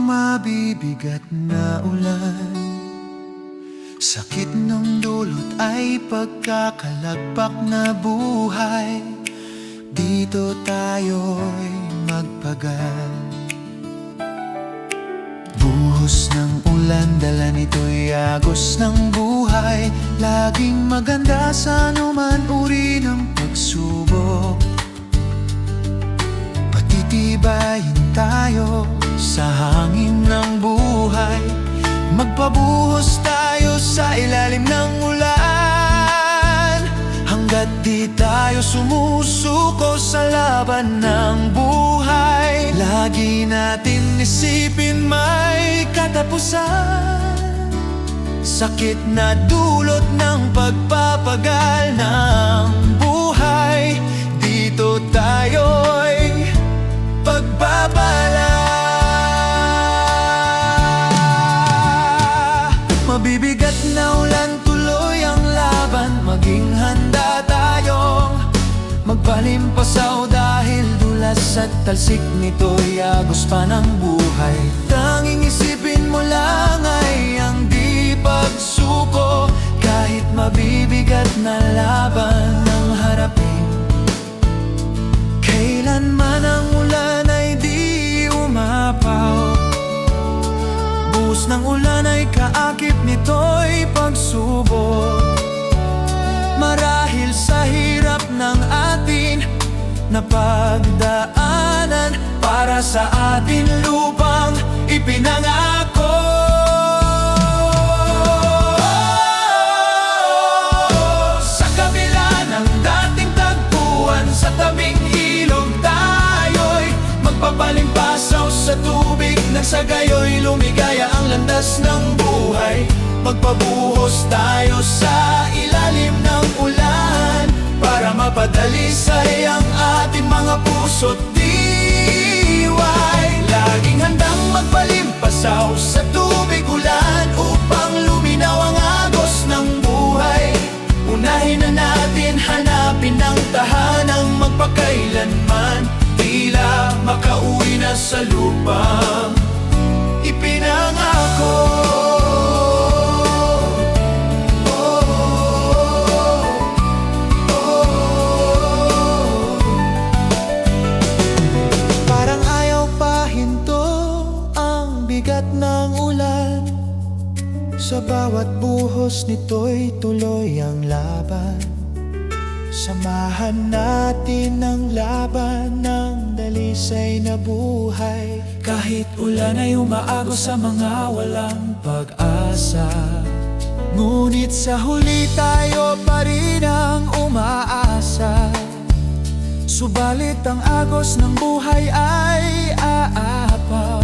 mabibigat na ulan. Sakit ng dulot ay pagkakalagpak na buhay. Dito tayo'y magpagal. Buhos ng ulan, dala nito'y agos ng buhay. Laging maganda sa anuman uri ng pagsubok. Patitibayin tayo sa hangin ng buhay. Magpabuhos tayo sa ilalim ng ulan. Hanggat di tayo sumusuko sa laban ng buhay, lagi natin isipin may katapusan. Sakit na dulot ng pagpapagal ng buhay, dito tayo'y pagbabala. Mabibigat na ulan, tuloy ang laban. Maging handa tayong magpalimpasaw, dahil dulas at talsik nito'y agos pa ng buhay. Tanging isipin mo lang ay ang di pagsuko. Kahit mabibigat na laban ang harapin, kailanman ang ulan ay di umapaw. Buhos ng ulan ay kaakit nito'y pagsubok. Marahil sa hirap ng atin na pagdaanan, para sa atin lupang ipinangako. Sa kabila ng dating tagpuan, sa tabing ilog tayo'y magpapalimpasaw sa tubig. Nang sa gayo'y lumigaya ang landas ng buhay. Magpabuhos tayo sa ilalim ng ulan, para mapadalisay ang ating mga puso't diway. Laging handang magpalimpasaw sa tubig ulan, upang luminaw ang agos ng buhay. Unahin na natin hanapin ang tahanang magpakailanman, tila makauwi na sa lupang ipinangako. Parang ayaw pahinto ang bigat ng ulan. Sa bawat buhos nito'y tuloy ang laban. Samahan natin ang laban ng dalisay na buhay. Kahit ulan ay umaagos sa mga walang pag-asa, ngunit sa huli tayo pa rin ang umaasa. Subalit ang agos ng buhay ay aapaw,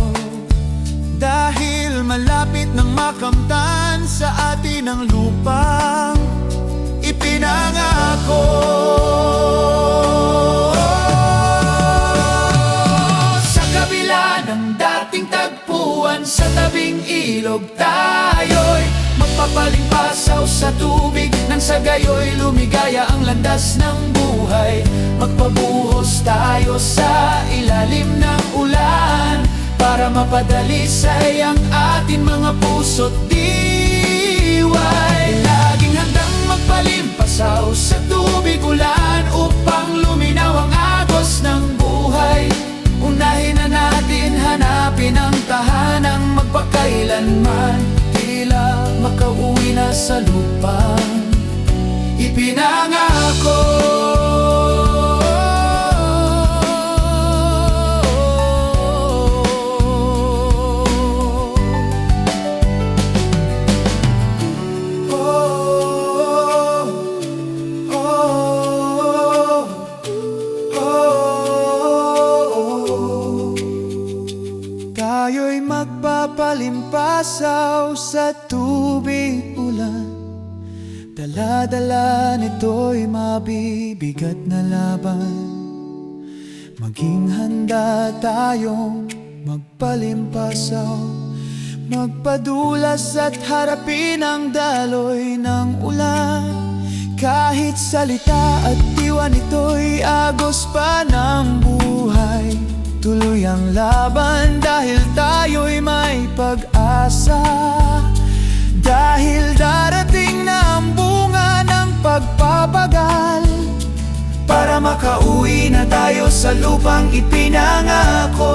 dahil malapit nang makamtan sa atin ang lupang ipinangako. Sa kabila ng dating tagpuan, sa tabing ilog tayo'y magpapalimpasaw sa tubig. Nang sa gayo'y lumigaya ang landas ng buhay. Magpabuhos tayo sa ilalim ng ulan, para mapadalisay ang ating mga puso't diway. Laging handang magpalimpasaw sa tubig ulan, upang luminaw ang agos ng buhay. Unahin na natin hanapin ang tahanang magpakailanman, tila makauwi na sa lupang ipinangako. Tayo'y magpapalimpasaw sa tubig ulan. Dala-dala nito'y mabibigat na laban. Maging handa tayong magpalimpasaw, magpadulas at harapin ang daloy ng ulan. Kahit salita at diwa nito'y agos pa ng buhay, tuloy ang laban dahil tayo'y makauwi na tayo sa lupang ipinangako.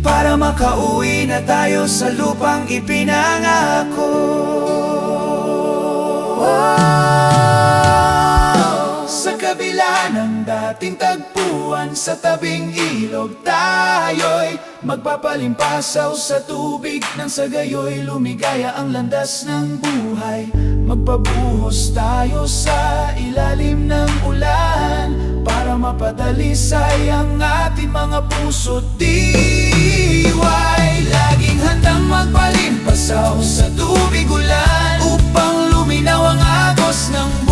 Para makauwi na tayo sa lupang ipinangako. Sa kabila ng dating tagpuan, sa tabing ilog tayo'y magpapalimpasaw sa tubig, nang sa gayo'y lumigaya ang landas ng buhay. Magpabuhos tayo sa ilalim ng ulan, para mapadalisay ang ating mga puso't diway. Laging handang magpalimpasaw sa tubig ulan, upang luminaw ang agos ng buhay.